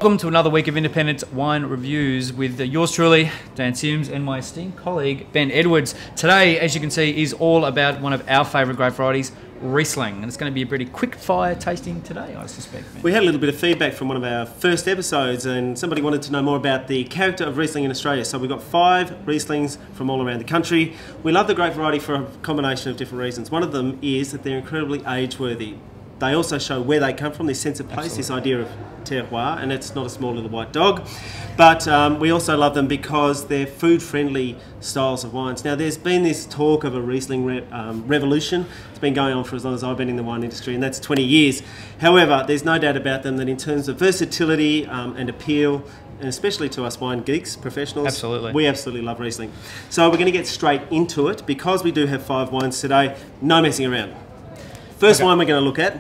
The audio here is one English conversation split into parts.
Welcome to another week of Independent Wine Reviews with yours truly, Dan Sims, and my esteemed colleague, Ben Edwards. Today, as you can see, is all about one of our favourite grape varieties, Riesling. And it's going to be a pretty quick fire tasting today, I suspect, Ben. We had a little bit of feedback from one of our first episodes, and somebody wanted to know more about the character of Riesling in Australia. So we've got 5 Rieslings from all around the country. We love the grape variety for a combination of different reasons. One of them is that they're incredibly age-worthy. They also show where they come from, this sense of place, this idea of terroir, and it's not a small little white dog. But we also love them because they're food-friendly styles of wines. Now, there's been this talk of a Riesling revolution. It's been going on for as long as I've been in the wine industry, and that's 20 years. However, there's no doubt about them that in terms of versatility and appeal, and especially to us wine geeks, professionals, we absolutely love Riesling. So we're going to get straight into it. Because we do have 5 wines today, no messing around. First wine we're going to look at.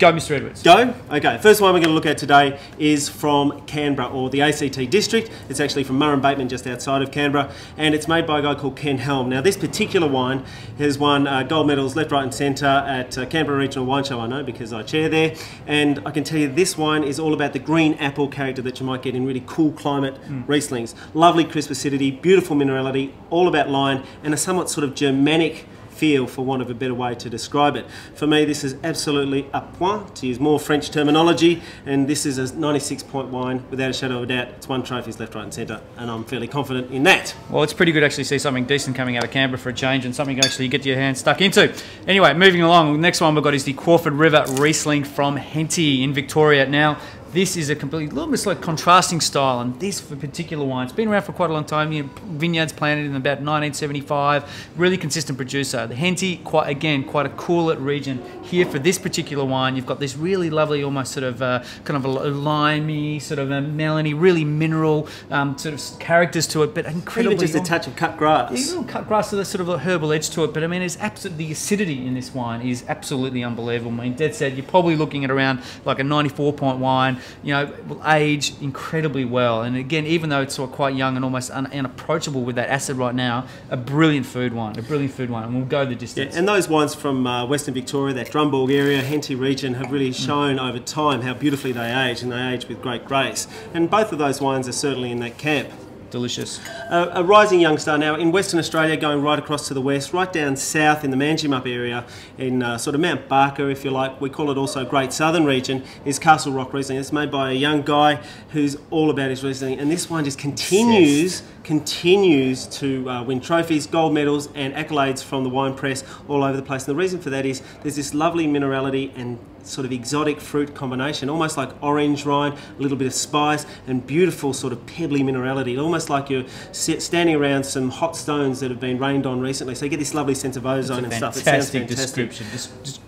Go, Mr. Edwards. Go? Okay, first one we're going to look at today is from Canberra, or the ACT district. It's actually from Myron Bateman, just outside of Canberra, and it's made by a guy called Ken Helm. Now, this particular wine has won gold medals left, right and centre at Canberra Regional Wine Show, I know, because I chair there, and I can tell you this wine is all about the green apple character that you might get in really cool climate Rieslings. Lovely crisp acidity, beautiful minerality, all about line, and a somewhat sort of Germanic feel, for want of a better way to describe it. For me, this is absolutely a point, to use more French terminology, and this is a 96-point wine, without a shadow of a doubt. It's won trophies left, right and centre, and I'm fairly confident in that. Well, it's pretty good to actually see something decent coming out of Canberra for a change, and something to actually get your hands stuck into. Anyway, moving along, the next one we've got is the Crawford River Riesling from Henty in Victoria. Now, this is a completely, little bit like contrasting style, and this particular wine, it's been around for quite a long time. You know, vineyards planted in about 1975, really consistent producer. The Henty, quite a cooler region. Here for this particular wine, you've got this really lovely, almost sort of kind of a limey, sort of a melony, really mineral sort of characters to it, but incredibly. Even just a touch of cut grass. Yeah, a little cut grass with a sort of a herbal edge to it, but I mean, it's absolutely, the acidity in this wine is absolutely unbelievable. I mean, dead set, you're probably looking at around like a 94-point wine. You know, will age incredibly well. And again, even though it's sort of quite young and almost unapproachable with that acid right now, a brilliant food wine, and we'll go the distance. Yeah, and those wines from Western Victoria, that Drumborg area, Henty region, have really shown over time how beautifully they age, and they age with great grace. And both of those wines are certainly in that camp. Delicious. A rising young star now in Western Australia, going right across to the west, right down south in the Manjimup area, in sort of Mount Barker, if you like. We call it also Great Southern Region, is Castle Rock Riesling. It's made by a young guy who's all about his Riesling, and this one just continues to win trophies, gold medals and accolades from the wine press all over the place. And the reason for that is there's this lovely minerality and sort of exotic fruit combination, almost like orange rind, a little bit of spice, and beautiful sort of pebbly minerality, almost like you're standing around some hot stones that have been rained on recently. So you get this lovely sense of ozone and stuff. It sounds fantastic. Description.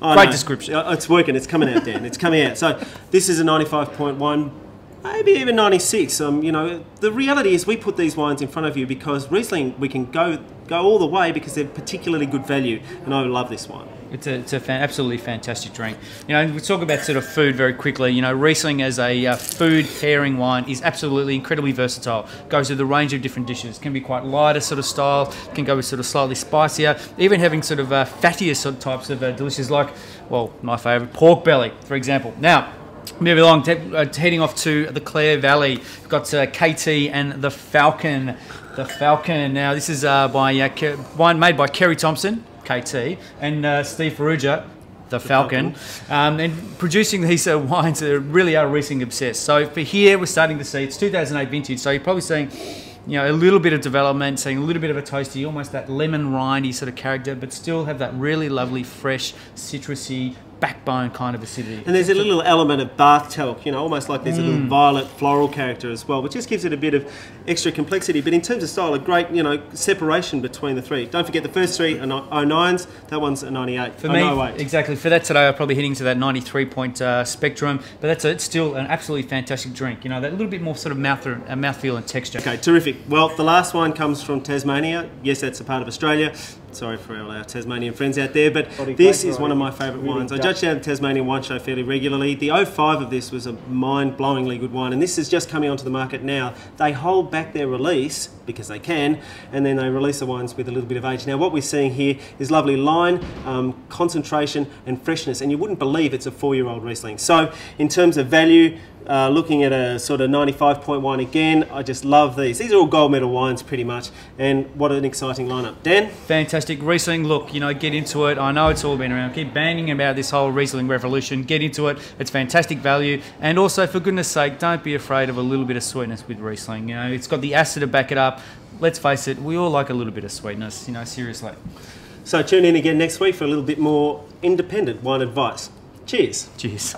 Great description. It's working. It's coming out, Dan. It's coming out. So this is a 95.1. Maybe even 96. You know, the reality is we put these wines in front of you because Riesling, we can go all the way because they're particularly good value, and I love this wine. It's absolutely fantastic drink. You know, we talk about sort of food very quickly. You know, Riesling as a food pairing wine is absolutely incredibly versatile. Goes with a range of different dishes. Can be quite lighter sort of style. Can go with sort of slightly spicier. Even having sort of fattier sort of types of dishes like, well, my favourite, pork belly, for example. Now, moving along, heading off to the Clare Valley. We've got KT and the Falcon. The Falcon. Now, this is wine made by Kerry Thompson, KT, and Steve Ferrugia, the Falcon. And producing these wines that really are Riesling obsessed. So for here, we're starting to see, it's 2008 vintage, so you're probably seeing, you know, a little bit of development, seeing a little bit of a toasty, almost that lemon rindy sort of character, but still have that really lovely, fresh, citrusy, backbone kind of acidity. And there's a little element of bath talc, you know, almost like there's a little violet floral character as well, which just gives it a bit of extra complexity. But in terms of style, a great, you know, separation between the three. Don't forget the first 3 are 09s, that one's a 98. For me, exactly. For that today, I'm probably hitting to that 93-point spectrum, but it's still an absolutely fantastic drink. You know, that little bit more sort of mouthfeel and texture. Okay, terrific. Well, the last one comes from Tasmania. Yes, that's a part of Australia. Sorry for all our Tasmanian friends out there, but this is one of my favourite wines. I judge down the Tasmanian Wine Show fairly regularly. The 05 of this was a mind-blowingly good wine, and this is just coming onto the market now. They hold back their release because they can, and then they release the wines with a little bit of age. Now, what we're seeing here is lovely line, concentration, and freshness, and you wouldn't believe it's a 4-year-old Riesling. So, in terms of value, looking at a sort of 95 point wine again. I just love these. These are all gold medal wines pretty much, and what an exciting lineup. Dan? Fantastic. Riesling, look, you know, get into it. I know it's all been around. Keep banging about this whole Riesling revolution. Get into it. It's fantastic value. And also, for goodness sake, don't be afraid of a little bit of sweetness with Riesling. You know, it's got the acid to back it up. Let's face it, we all like a little bit of sweetness, you know, seriously. So tune in again next week for a little bit more independent wine advice. Cheers. Cheers.